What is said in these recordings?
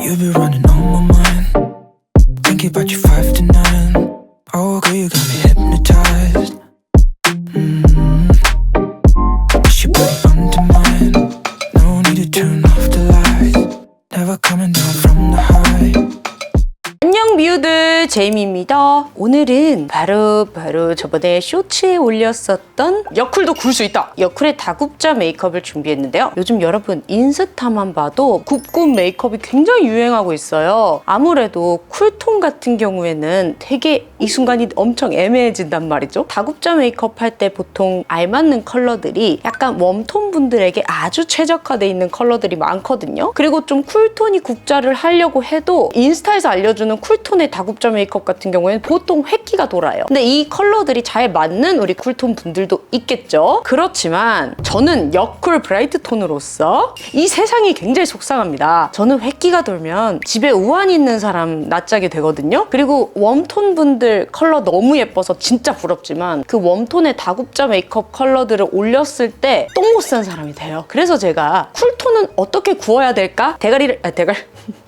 You be running on my mind, thinking about you 5 to 9. Oh girl, you got me hypnotized. Push your body under mine. No need to turn off the lights. Never coming down from the high. 안녕 뮤들, 제이미입니다. 오늘은 바로 저번에 쇼츠에 올렸었던 여쿨도 굴 수 있다, 여쿨의 다굽자 메이크업을 준비했는데요. 요즘 여러분 인스타만 봐도 굽고 메이크업이 굉장히 유행하고 있어요. 아무래도 쿨톤 같은 경우에는 되게 이 순간이 엄청 애매해진단 말이죠. 다굽자 메이크업 할 때 보통 알맞는 컬러들이 약간 웜톤 분들에게 아주 최적화되어 있는 컬러들이 많거든요. 그리고 좀 쿨톤이 국자를 하려고 해도 인스타에서 알려주는 쿨톤의 다굽자 메이크업 같은 경우에는 보통 획기가 돌아요. 근데 이 컬러들이 잘 맞는 우리 쿨톤 분들도 있겠죠. 그렇지만 저는 여쿨 브라이트 톤으로서 이 세상이 굉장히 속상합니다. 저는 획기가 돌면 집에 우환 있는 사람 낯짝이 되거든요. 그리고 웜톤 분들 컬러 너무 예뻐서 진짜 부럽지만 그 웜톤의 다굽자 메이크업 컬러들을 올렸을 때 똥 못 싼 사람이 돼요. 그래서 제가 쿨톤은 어떻게 구워야 될까?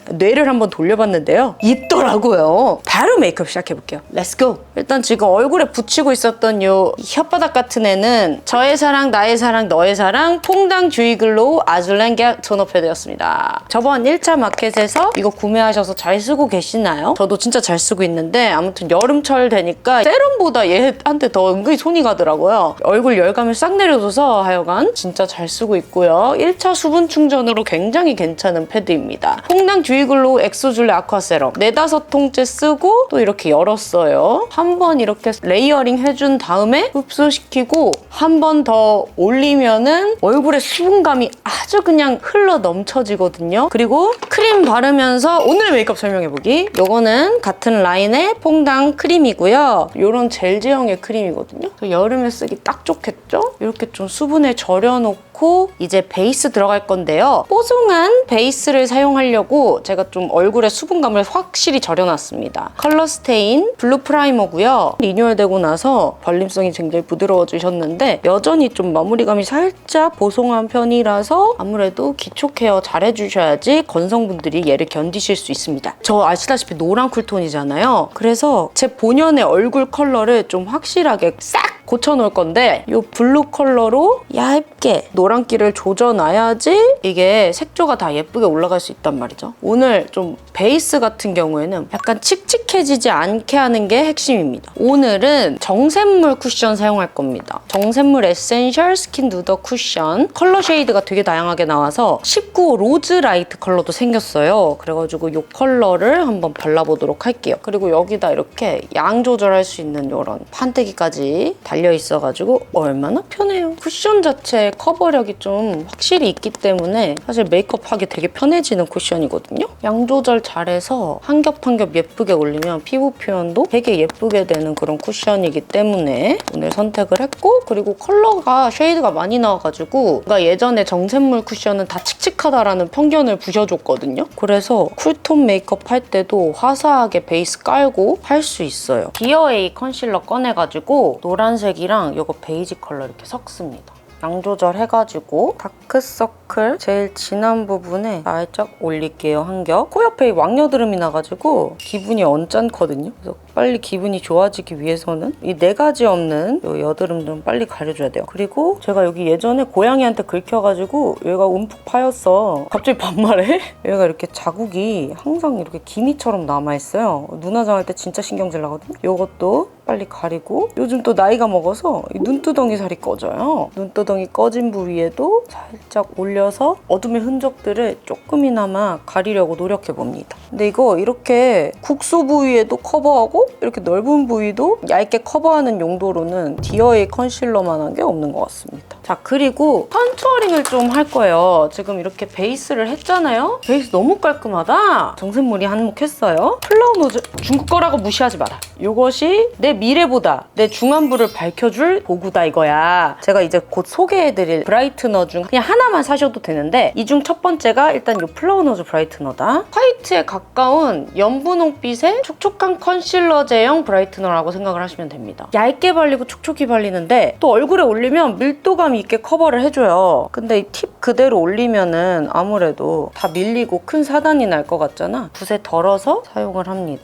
뇌를 한번 돌려봤는데요. 있더라고요. 바로 메이크업 시작해볼게요. 렛츠고! 일단 지금 얼굴에 붙이고 있었던 요 혓바닥 같은 애는 저의 사랑, 나의 사랑, 너의 사랑 퐁당 듀이 글로우 아줄랭게 토너 패드였습니다. 저번 1차 마켓에서 이거 구매하셔서 잘 쓰고 계시나요? 저도 진짜 잘 쓰고 있는데 아무튼 여름철 되니까 세럼보다 얘한테 더 은근히 손이 가더라고요. 얼굴 열감을 싹 내려줘서 하여간 진짜 잘 쓰고 있고요. 1차 수분 충전으로 굉장히 괜찮은 패드입니다. 퐁당 듀이 글로우 엑소줄레 아쿠아 세럼 4-5통째 쓰고 또 이렇게 열었어요. 한 번 이렇게 레이어링 해준 다음에 흡수시키고 한 번 더 올리면은 얼굴에 수분감이 아주 그냥 흘러 넘쳐지거든요. 그리고 크림 바르면서 오늘의 메이크업 설명해보기. 요거는 같은 라인의 퐁당 크림이고요. 요런 젤 제형의 크림이거든요. 여름에 쓰기 딱 좋겠죠? 이렇게 좀 수분에 절여놓고 이제 베이스 들어갈 건데요. 뽀송한 베이스를 사용하려고 제가 좀 얼굴에 수분감을 확실히 절여놨습니다. 컬러 스테인 블루 프라이머고요. 리뉴얼되고 나서 발림성이 굉장히 부드러워지셨는데 여전히 좀 마무리감이 살짝 보송한 편이라서 아무래도 기초 케어 잘 해주셔야지 건성분들이 얘를 견디실 수 있습니다. 저 아시다시피 노란 쿨톤이잖아요. 그래서 제 본연의 얼굴 컬러를 좀 확실하게 싹 고쳐놓을 건데 이 블루 컬러로 얇게 노란기를 조져놔야지 이게 색조가 다 예쁘게 올라갈 수 있단 말이죠. 오늘 좀 베이스 같은 경우에는 약간 칙칙해지지 않게 하는 게 핵심입니다. 오늘은 정샘물 쿠션 사용할 겁니다. 정샘물 에센셜 스킨 누더 쿠션 컬러 쉐이드가 되게 다양하게 나와서 19호 로즈 라이트 컬러도 생겼어요. 그래가지고 이 컬러를 한번 발라보도록 할게요. 그리고 여기다 이렇게 양 조절할 수 있는 이런 판때기까지 달려있어가지고 얼마나 편해요. 쿠션 자체 커버력이 좀 확실히 있기 때문에 사실 메이크업하기 되게 편해지는 쿠션이거든요. 양 조절 잘해서 한 겹 한 겹 예쁘게 올리면 피부 표현도 되게 예쁘게 되는 그런 쿠션이기 때문에 오늘 선택을 했고, 그리고 컬러가 쉐이드가 많이 나와가지고 뭔가 예전에 정샘물 쿠션은 다 칙칙하다라는 편견을 부셔줬거든요. 그래서 쿨톤 메이크업 할 때도 화사하게 베이스 깔고 할 수 있어요. 디어에이 컨실러 꺼내가지고 노란색이랑 이거 베이지 컬러 이렇게 섞습니다. 양 조절해가지고 다크서클 제일 진한 부분에 살짝 올릴게요. 한 겹. 코 옆에 왕여드름이 나가지고 기분이 언짢거든요. 그래서 빨리 기분이 좋아지기 위해서는 이 4가지 없는 이 여드름 좀 빨리 가려줘야 돼요. 그리고 제가 여기 예전에 고양이한테 긁혀가지고 얘가 움푹 파였어. 갑자기 반말해? 얘가 이렇게 자국이 항상 이렇게 기미처럼 남아있어요. 눈 화장할 때 진짜 신경질 나거든요. 이것도 빨리 가리고, 요즘 또 나이가 먹어서 이 눈두덩이 살이 꺼져요. 눈두덩이 꺼진 부위에도 살짝 올려서 어둠의 흔적들을 조금이나마 가리려고 노력해봅니다. 근데 이거 이렇게 국소 부위에도 커버하고 이렇게 넓은 부위도 얇게 커버하는 용도로는 디어에이 컨실러만한 게 없는 것 같습니다. 자, 그리고 컨투어링을 좀 할 거예요. 지금 이렇게 베이스를 했잖아요. 베이스 너무 깔끔하다. 정샘물이 한몫했어요. 플라워 노즐 중국 거라고 무시하지 마라. 이것이 내 미래보다 내 중안부를 밝혀줄 도구다 이거야. 제가 이제 곧 소개해드릴 브라이트너 중 그냥 하나만 사셔도 되는데 이 중 첫 번째가 일단 이 플라워 노즐 브라이트너다. 화이트에 가까운 연분홍빛의 촉촉한 컨실러 제형 브라이트너라고 생각을 하시면 됩니다. 얇게 발리고 촉촉히 발리는데 또 얼굴에 올리면 밀도감이 컬러감 있게 커버를 해줘요. 근데 이 팁 그대로 올리면은 아무래도 다 밀리고 큰 사단이 날 것 같잖아. 붓에 덜어서 사용을 합니다.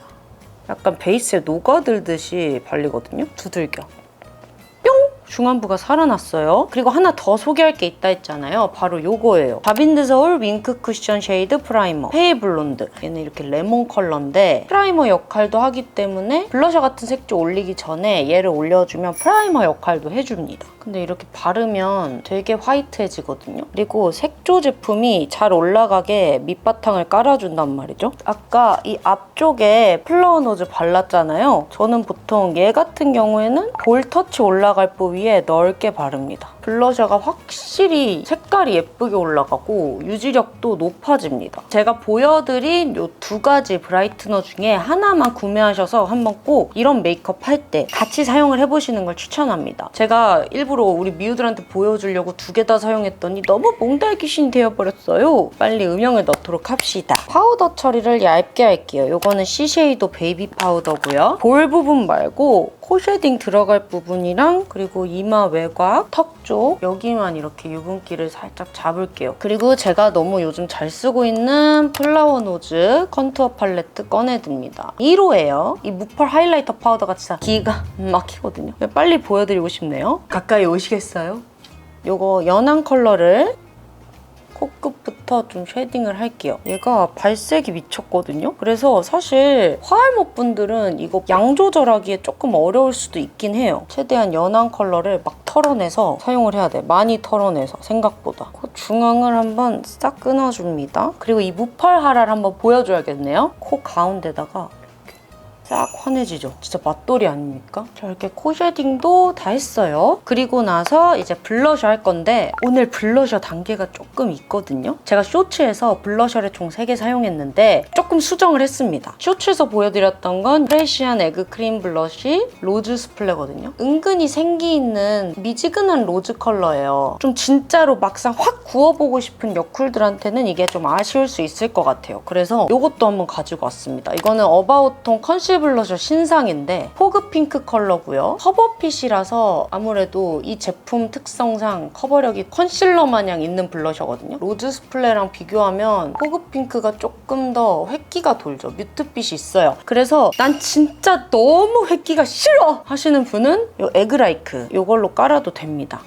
약간 베이스에 녹아들듯이 발리거든요. 두들겨. 중안부가 살아났어요. 그리고 하나 더 소개할 게 있다 했잖아요. 바로 요거예요. 바빈드 서울 윙크 쿠션 쉐이드 프라이머 페이 블론드. 얘는 이렇게 레몬 컬러인데 프라이머 역할도 하기 때문에 블러셔 같은 색조 올리기 전에 얘를 올려주면 프라이머 역할도 해줍니다. 근데 이렇게 바르면 되게 화이트해지거든요. 그리고 색조 제품이 잘 올라가게 밑바탕을 깔아준단 말이죠. 아까 이 앞쪽에 플라워 노즈 발랐잖아요. 저는 보통 얘 같은 경우에는 볼 터치 올라갈 부 위에 넓게 바릅니다. 블러셔가 확실히 색깔이 예쁘게 올라가고 유지력도 높아집니다. 제가 보여드린 이 두 가지 브라이트너 중에 하나만 구매하셔서 한번 꼭 이런 메이크업 할 때 같이 사용을 해보시는 걸 추천합니다. 제가 일부러 우리 미우들한테 보여주려고 두 개 다 사용했더니 너무 몽달 귀신이 되어버렸어요. 빨리 음영을 넣도록 합시다. 파우더 처리를 얇게 할게요. 이거는 시쉐이도 베이비 파우더고요. 볼 부분 말고 코 쉐딩 들어갈 부분이랑 그리고 이마 외곽, 턱 쪽 여기만 이렇게 유분기를 살짝 잡을게요. 그리고 제가 너무 요즘 잘 쓰고 있는 플라워 노즈 컨투어 팔레트 꺼내듭니다. 1호예요. 이 무펄 하이라이터 파우더가 진짜 기가 막히거든요. 빨리 보여드리고 싶네요. 가까이 오시겠어요? 요거 연한 컬러를 코끝부터 좀 쉐딩을 할게요. 얘가 발색이 미쳤거든요. 그래서 사실 화알못 분들은 이거 양 조절하기에 조금 어려울 수도 있긴 해요. 최대한 연한 컬러를 막 털어내서 사용을 해야 돼. 많이 털어내서 생각보다. 코 중앙을 한번 싹 끊어줍니다. 그리고 이 무펄 하라를 한번 보여줘야겠네요. 코 가운데다가 싹 환해지죠? 진짜 맛돌이 아닙니까? 자, 이렇게 코 쉐딩도 다 했어요. 그리고 나서 이제 블러셔 할 건데 오늘 블러셔 단계가 조금 있거든요. 제가 쇼츠에서 블러셔를 총 3개 사용했는데 조금 수정을 했습니다. 쇼츠에서 보여드렸던 건 프레시한 에그 크림 블러쉬 로즈 스플레거든요. 은근히 생기 있는 미지근한 로즈 컬러예요. 좀 진짜로 막상 확 구워보고 싶은 여쿨들한테는 이게 좀 아쉬울 수 있을 것 같아요. 그래서 이것도 한번 가지고 왔습니다. 이거는 어바웃톤 컨실 블러셔 신상인데 포그 핑크 컬러고요. 커버핏이라서 아무래도 이 제품 특성상 커버력이 컨실러 마냥 있는 블러셔거든요. 로즈 스플레랑 비교하면 포그 핑크가 조금 더 획기가 돌죠. 뮤트빛이 있어요. 그래서 난 진짜 너무 획기가 싫어 하시는 분은 이 에그라이크 이걸로 깔아도 됩니다.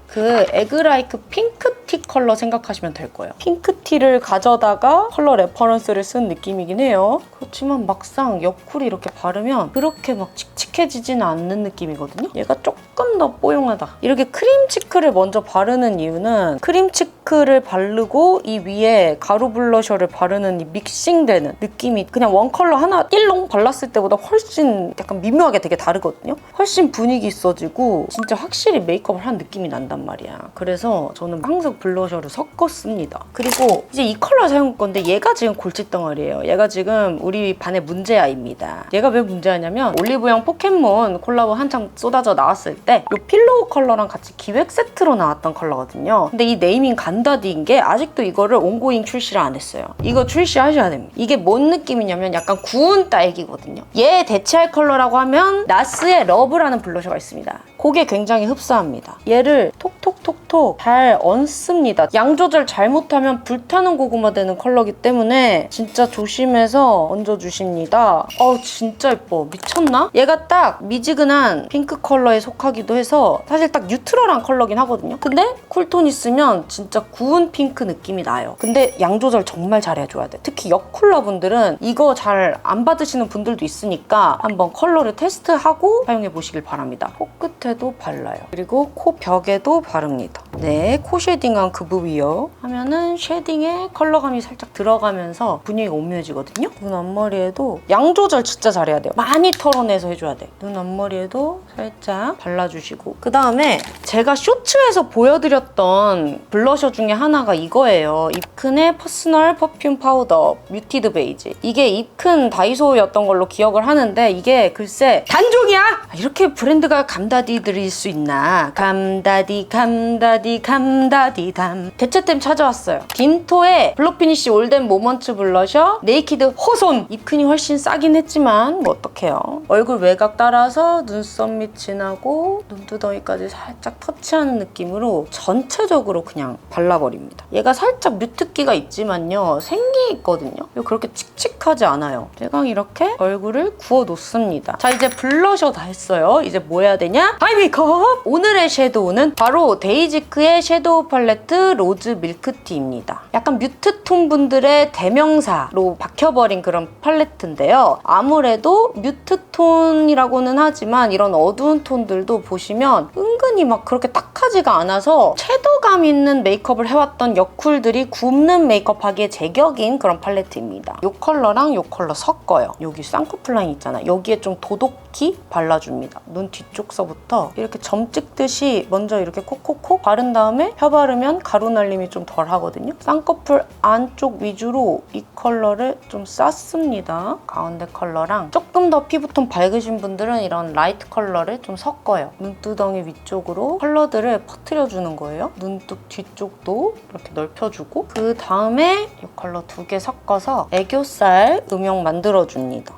그 에그라이크 핑크티 컬러 생각하시면 될 거예요. 핑크티를 가져다가 컬러 레퍼런스를 쓴 느낌이긴 해요. 그렇지만 막상 옆쿨이 이렇게 바르면 그렇게 막 칙칙해지지는 않는 느낌이거든요. 얘가 조금 더 뽀용하다. 이렇게 크림치크를 먼저 바르는 이유는 크림치크를 바르고 이 위에 가루 블러셔를 바르는 이 믹싱되는 느낌이 그냥 원 컬러 하나 띠롱 발랐을 때보다 훨씬 약간 미묘하게 되게 다르거든요. 훨씬 분위기 있어지고 진짜 확실히 메이크업을 한 느낌이 난단 말이야. 그래서 저는 항상 블러셔를 섞어 씁니다. 그리고 이제 이 컬러 사용할 건데 얘가 지금 골칫덩어리예요. 얘가 지금 우리 반의 문제아입니다. 얘가 왜 문제아냐면 올리브영 포켓몬 콜라보 한창 쏟아져 나왔을 때 이 필로우 컬러랑 같이 기획 세트로 나왔던 컬러거든요. 근데 이 네이밍 간다디인 게 아직도 이거를 온고잉 출시를 안 했어요. 이거 출시하셔야 됩니다. 이게 뭔 느낌이냐면 약간 구운 딸기거든요. 얘 대체할 컬러라고 하면 나스의 러브라는 블러셔가 있습니다. 그게 굉장히 흡사합니다. 얘를 톡톡톡톡 잘 얹습니다. 양 조절 잘못하면 불타는 고구마 되는 컬러기 때문에 진짜 조심해서 얹어주십니다. 진짜 예뻐. 미쳤나? 얘가 딱 미지근한 핑크 컬러에 속하기도 해서 사실 딱 뉴트럴한 컬러긴 하거든요. 근데 쿨톤 있으면 진짜 구운 핑크 느낌이 나요. 근데 양 조절 정말 잘해줘야 돼. 특히 여쿨러 분들은 이거 잘 안 받으시는 분들도 있으니까 한번 컬러를 테스트하고 사용해보시길 바랍니다. 코끝에도 발라요. 그리고 코 벽에도 바릅니다. 네, 코 쉐딩한 그 부위요. 하면은 쉐딩에 컬러감이 살짝 들어가면서 분위기가 오묘해지거든요. 눈 앞머리에도 양 조절 진짜 잘해야 돼요. 많이 털어내서 해줘야 돼. 눈 앞머리에도 살짝 발라주시고 그 다음에 제가 쇼츠에서 보여드렸던 블러셔 중에 하나가 이거예요. 입큰의 퍼스널 퍼퓸 파우더 뮤티드 베이지. 이게 입큰 다이소였던 걸로 기억을 하는데 이게 글쎄 단종이야! 이렇게 브랜드가 감다디 드릴 수 있나? 감다디 감다디 감다디담. 대체템 찾아왔어요. 딘토의 블러피니쉬 올덴 모먼트 블러셔 네이키드 호손. 입큰이 훨씬 싸긴 했지만 뭐 어떡해요. 얼굴 외곽 따라서 눈썹 밑 지나고 눈두덩이까지 살짝 터치하는 느낌으로 전체적으로 그냥 발라버립니다. 얘가 살짝 뮤트기가 있지만요. 생기 있거든요. 그렇게 칙칙하지 않아요. 제가 이렇게 얼굴을 구워 놓습니다. 자, 이제 블러셔 다 했어요. 이제 뭐 해야 되냐? 아이 메이크업! 오늘의 섀도우는 바로 데이지크의 섀도우 팔레트 로즈 밀크티입니다. 약간 뮤트톤 분들의 대명사로 박혀버린 그런 팔레트인데요. 아무래도 뮤트톤이라고는 하지만 이런 어두운 톤들도 보시면 은근히 막 그렇게 딱하지가 않아서 채도감 있는 메이크업을 해왔던 여쿨들이 굽는 메이크업 하기에 제격인 그런 팔레트입니다. 이 컬러랑 이 컬러 섞어요. 여기 쌍꺼풀 라인 있잖아. 여기에 좀 도독히 발라줍니다. 눈 뒤쪽서부터 이렇게 점 찍듯이 먼저 이렇게 콕콕콕 바른 다음에 펴 바르면 가루 날림이 좀 덜 하거든요. 쌍꺼풀 안쪽 위주로 이 컬러를 좀 쌌습니다. 가운데 컬러랑 조금 더 피부톤 밝으신 분들은 이런 라이트 컬러를 좀 섞어요. 눈두덩이 위쪽으로 컬러들을 퍼뜨려주는 거예요. 눈뚝 뒤쪽도 이렇게 넓혀주고 그 다음에 이 컬러 2개 섞어서 애교살 음영 만들어줍니다.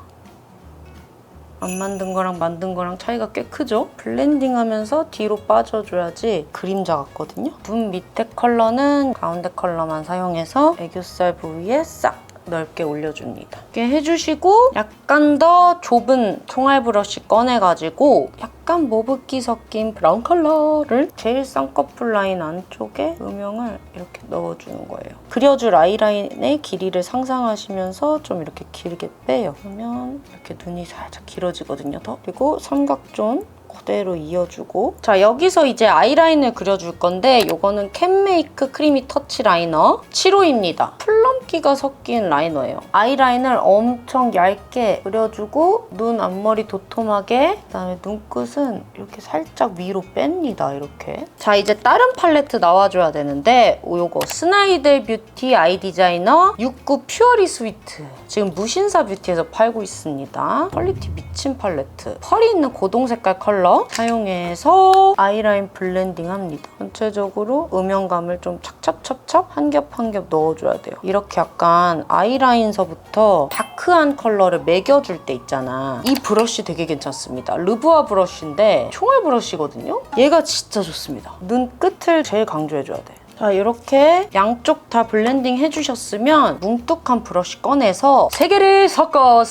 안 만든 거랑 만든 거랑 차이가 꽤 크죠? 블렌딩하면서 뒤로 빠져줘야지 그림자 같거든요. 눈 밑에 컬러는 가운데 컬러만 사용해서 애교살 부위에 싹 넓게 올려줍니다. 이렇게 해주시고 약간 더 좁은 총알 브러쉬 꺼내가지고 약간 모브기 섞인 브라운 컬러를 제일 쌍꺼풀 라인 안쪽에 음영을 이렇게 넣어주는 거예요. 그려줄 아이라인의 길이를 상상하시면서 좀 이렇게 길게 빼요. 그러면 이렇게 눈이 살짝 길어지거든요, 더. 그리고 삼각존 그대로 이어주고 자, 여기서 이제 아이라인을 그려줄 건데 이거는 캔메이크 크리미 터치 라이너 7호입니다. 플럼기가 섞인 라이너예요. 아이라인을 엄청 얇게 그려주고 눈 앞머리 도톰하게 그다음에 눈끝은 이렇게 살짝 위로 뺍니다. 이렇게. 자, 이제 다른 팔레트 나와줘야 되는데 이거 스나이델 뷰티 아이 디자이너 69 퓨어리 스위트 지금 무신사 뷰티에서 팔고 있습니다. 퀄리티 미친 팔레트. 펄이 있는 고동 색깔 컬러 사용해서 아이라인 블렌딩 합니다. 전체적으로 음영감을 좀 찹찹찹찹 한 겹 한 겹 넣어줘야 돼요. 이렇게 약간 아이라인서부터 다크한 컬러를 매겨줄 때 있잖아. 이 브러쉬 되게 괜찮습니다. 르부아 브러쉬인데 총알 브러쉬거든요. 얘가 진짜 좋습니다. 눈 끝을 제일 강조해줘야 돼. 자, 이렇게 양쪽 다 블렌딩 해주셨으면 뭉툭한 브러쉬 꺼내서 세 개를 섞어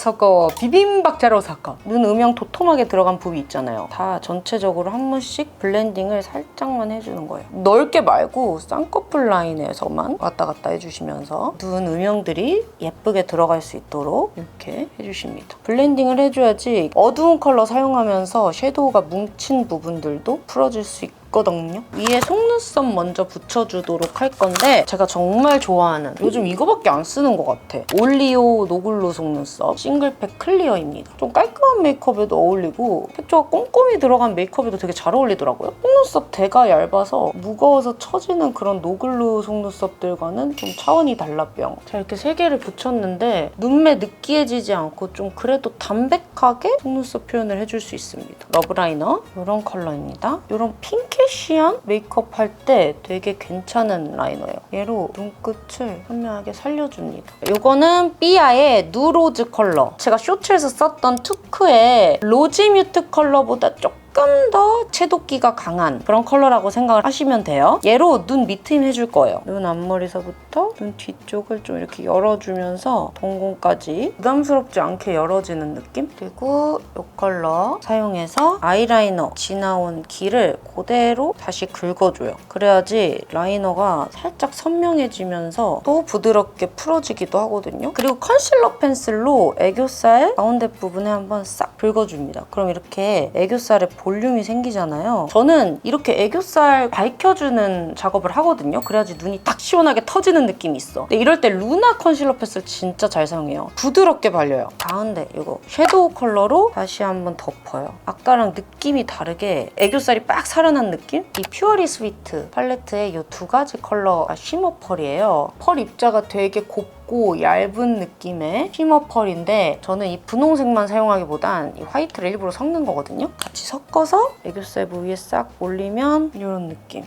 비빔박자로 섞어 눈 음영 도톰하게 들어간 부위 있잖아요. 다 전체적으로 한 번씩 블렌딩을 살짝만 해주는 거예요. 넓게 말고 쌍꺼풀 라인에서만 왔다 갔다 해주시면서 눈 음영들이 예쁘게 들어갈 수 있도록 이렇게 해주십니다. 블렌딩을 해줘야지 어두운 컬러 사용하면서 섀도우가 뭉친 부분들도 풀어질 수 있고 거든요. 위에 속눈썹 먼저 붙여주도록 할 건데 제가 정말 좋아하는 요즘 이거밖에 안 쓰는 것 같아. 올리오 노글로 속눈썹 싱글팩 클리어입니다. 좀 깔끔한 메이크업에도 어울리고 텍처가 꼼꼼히 들어간 메이크업에도 되게 잘 어울리더라고요. 속눈썹 대가 얇아서 무거워서 처지는 그런 노글로 속눈썹들과는 좀 차원이 달라 뿅. 자, 이렇게 세 개를 붙였는데 눈매 느끼해지지 않고 좀 그래도 담백하게 속눈썹 표현을 해줄 수 있습니다. 러브라이너 이런 컬러입니다. 이런 핑크 시한 메이크업 할 때 되게 괜찮은 라이너예요. 얘로 눈끝을 선명하게 살려줍니다. 이거는 삐아의 누로즈 컬러. 제가 쇼츠에서 썼던 투크의 로지 뮤트 컬러보다 조금 더 채도기가 강한 그런 컬러라고 생각을 하시면 돼요. 얘로 눈 밑트임 해줄 거예요. 눈 앞머리서부터 눈 뒤쪽을 좀 이렇게 열어주면서 동공까지 부담스럽지 않게 열어지는 느낌? 그리고 이 컬러 사용해서 아이라이너 지나온 길을 그대로 다시 긁어줘요. 그래야지 라이너가 살짝 선명해지면서 또 부드럽게 풀어지기도 하거든요. 그리고 컨실러 펜슬로 애교살 가운데 부분에 한번 싹 긁어줍니다. 그럼 이렇게 애교살에 볼륨이 생기잖아요. 저는 이렇게 애교살 밝혀주는 작업을 하거든요. 그래야지 눈이 딱 시원하게 터지는 느낌이 있어. 근데 이럴 때 루나 컨실러 펜슬 진짜 잘 사용해요. 부드럽게 발려요. 가운데 이거 섀도우 컬러로 다시 한번 덮어요. 아까랑 느낌이 다르게 애교살이 빡 살아난 느낌? 이 퓨어리 스위트 팔레트의 이 두 가지 컬러가 쉬머 펄이에요. 펄 입자가 되게 곱고 얇고 얇은 느낌의 쉬머 펄인데 저는 이 분홍색만 사용하기보단 이 화이트를 일부러 섞는 거거든요. 같이 섞어서 애교살 부위에 싹 올리면 이런 느낌.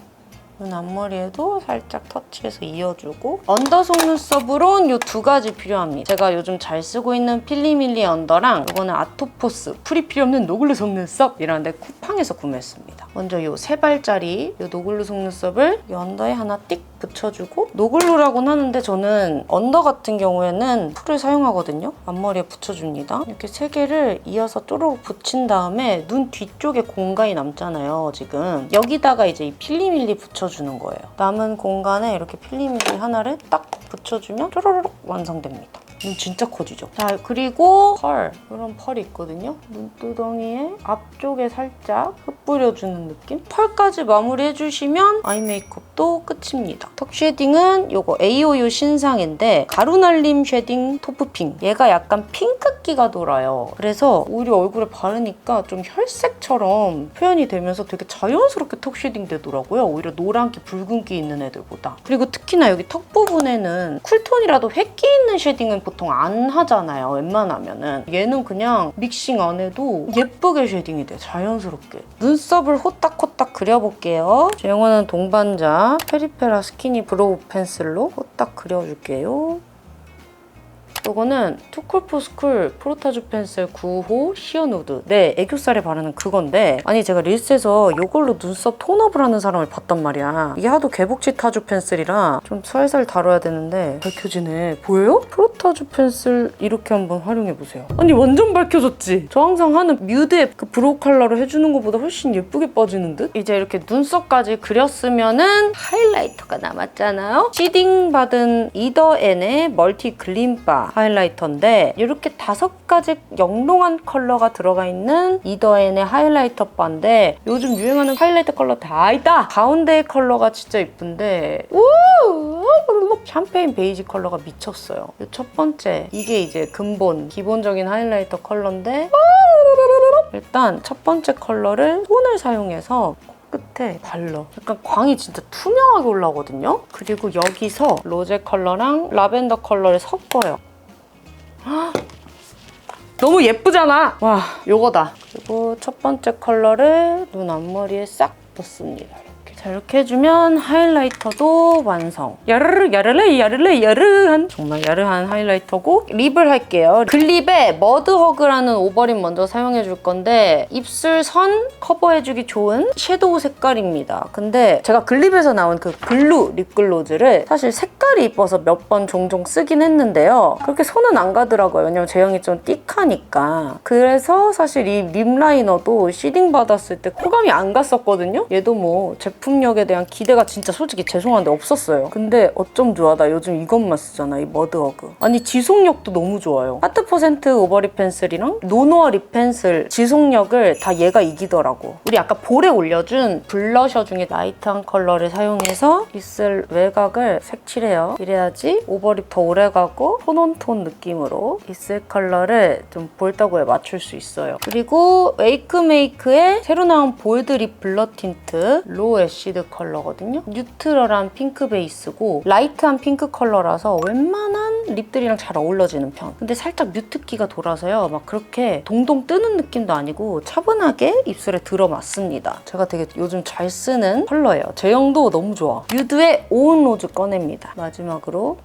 눈 앞머리에도 살짝 터치해서 이어주고 언더 속눈썹으론 이 두 가지 필요합니다. 제가 요즘 잘 쓰고 있는 필리밀리 언더랑 이거는 아토포스 풀이 필요 없는 노글루 속눈썹이라는데 쿠팡에서 구매했습니다. 먼저 이 3발짜리 이 노글루 속눈썹을 이 언더에 하나 띡 붙여주고 노글루라고는 하는데 저는 언더 같은 경우에는 풀을 사용하거든요. 앞머리에 붙여줍니다. 이렇게 3개를 이어서 쪼르륵 붙인 다음에 눈 뒤쪽에 공간이 남잖아요. 지금 여기다가 이제 이 필리밀리 붙여주는 거예요. 남은 공간에 이렇게 필리밀리 하나를 딱 붙여주면 쪼르륵 완성됩니다. 눈 진짜 커지죠? 자, 그리고 펄. 이런 펄이 있거든요. 눈두덩이에 앞쪽에 살짝 흩뿌려주는 느낌? 펄까지 마무리해주시면 아이 메이크업도 끝입니다. 턱 쉐딩은 이거 AOU 신상인데 가루날림 쉐딩 토프핑. 얘가 약간 핑크기가 돌아요. 그래서 오히려 얼굴에 바르니까 좀 혈색처럼 표현이 되면서 되게 자연스럽게 턱 쉐딩 되더라고요. 오히려 노란기, 붉은기 있는 애들보다. 그리고 특히나 여기 턱 부분에는 쿨톤이라도 획기 있는 쉐딩은 보통 안 하잖아요. 웬만하면은. 얘는 그냥 믹싱 안 해도 예쁘게 쉐딩이 돼. 자연스럽게. 눈썹을 호딱호딱 그려볼게요. 이거는 동반자 페리페라 스키니 브로우 펜슬로 호딱 그려줄게요. 이거는 투쿨포스쿨 프로타주 펜슬 9호 시어누드. 네, 애교살에 바르는 그건데 아니 제가 릴스에서 이걸로 눈썹 톤업을 하는 사람을 봤단 말이야. 이게 하도 개복치 타주 펜슬이라 좀 살살 다뤄야 되는데 밝혀지네. 보여요? 프로타주 펜슬 이렇게 한번 활용해보세요. 아니 완전 밝혀졌지? 저 항상 하는 뮤드의 그 브로우 컬러로 해주는 것보다 훨씬 예쁘게 빠지는 듯? 이제 이렇게 눈썹까지 그렸으면은 하이라이터가 남았잖아요. 시딩 받은 이더앤의 멀티 글림바 하이라이터인데 이렇게 5가지 영롱한 컬러가 들어가 있는 이더앤의 하이라이터 바인데 요즘 유행하는 하이라이터 컬러 다 있다! 가운데 컬러가 진짜 예쁜데 샴페인 베이지 컬러가 미쳤어요. 첫 번째 이게 이제 근본 기본적인 하이라이터 컬러인데 일단 첫 번째 컬러를 톤을 사용해서 끝에 발라. 약간 광이 진짜 투명하게 올라오거든요? 그리고 여기서 로제 컬러랑 라벤더 컬러를 섞어요. 너무 예쁘잖아! 와, 요거다. 그리고 첫 번째 컬러를 눈 앞머리에 싹 넣습니다. 자, 이렇게 해주면 하이라이터도 완성. 야르르 야르르 야르르 야르한 정말 야르한 하이라이터고 립을 할게요. 글립에 머드허그라는 오버립 먼저 사용해줄 건데 입술 선 커버해주기 좋은 섀도우 색깔입니다. 근데 제가 글립에서 나온 그 글루 립글로즈를 사실 색깔이 이뻐서 몇 번 종종 쓰긴 했는데요. 그렇게 손은 안 가더라고요. 왜냐면 제형이 좀 띡하니까. 그래서 사실 이 립 라이너도 시딩 받았을 때 호감이 안 갔었거든요. 얘도 뭐 제품력에 대한 기대가 진짜 솔직히 죄송한데 없었어요. 근데 어쩜 좋아. 나 요즘 이것만 쓰잖아. 이 머드허그. 아니 지속력도 너무 좋아요. 하트 퍼센트 오버립 펜슬이랑 노노아 립 펜슬 지속력을 다 얘가 이기더라고. 우리 아까 볼에 올려준 블러셔 중에 라이트한 컬러를 사용해서 입술 외곽을 색칠해요. 이래야지 오버립 더 오래가고 톤온톤 느낌으로 입술 컬러를 좀 볼따구에 맞출 수 있어요. 그리고 웨이크메이크의 새로 나온 볼드 립 블러 틴트 로우 애쉬드 컬러거든요. 뉴트럴한 핑크 베이스고 라이트한 핑크 컬러라서 웬만한 립들이랑 잘 어우러지는 편. 근데 살짝 뮤트기가 돌아서요. 막 그렇게 동동 뜨는 느낌도 아니고 차분하게 입술에 들어맞습니다. 제가 되게 요즘 잘 쓰는 컬러예요. 제형도 너무 좋아. 뉴드의 오운 로즈 꺼냅니다. 마지막으로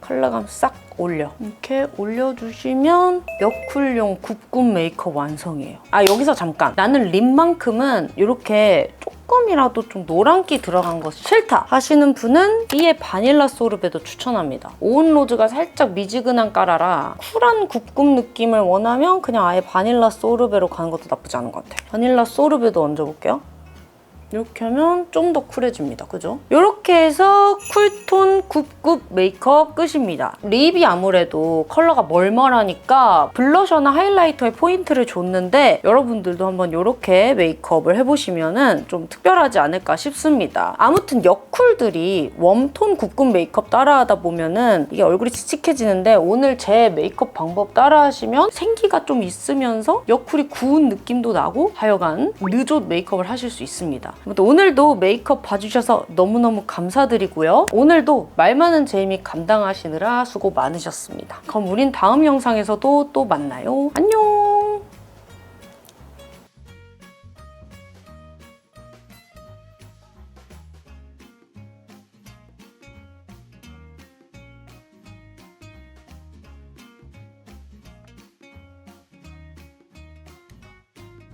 컬러감 싹 올려. 이렇게 올려주시면 여쿨용 굽굽 메이크업 완성이에요. 아, 여기서 잠깐. 나는 립만큼은 이렇게 조금이라도 좀 노란기 들어간 거 싫다 하시는 분은 B의 바닐라 소르베도 추천합니다. 오운 로즈가 살짝 미지근한 까라라 쿨한 굽굽 느낌을 원하면 그냥 아예 바닐라 소르베로 가는 것도 나쁘지 않은 것 같아요. 바닐라 소르베도 얹어볼게요. 이렇게 하면 좀 더 쿨해집니다. 그죠? 이렇게 해서 쿨톤 굽굽 메이크업 끝입니다. 립이 아무래도 컬러가 멀멀하니까 블러셔나 하이라이터에 포인트를 줬는데 여러분들도 한번 이렇게 메이크업을 해보시면 좀 특별하지 않을까 싶습니다. 아무튼 여쿨들이 웜톤 굽굽 메이크업 따라하다 보면은 이게 얼굴이 칙칙해지는데 오늘 제 메이크업 방법 따라하시면 생기가 좀 있으면서 여쿨이 구운 느낌도 나고 하여간 느좋 메이크업을 하실 수 있습니다. 아무튼 오늘도 메이크업 봐주셔서 너무너무 감사드리고요. 오늘도 말 많은 제이미 감당하시느라 수고 많으셨습니다. 그럼 우린 다음 영상에서도 또 만나요. 안녕.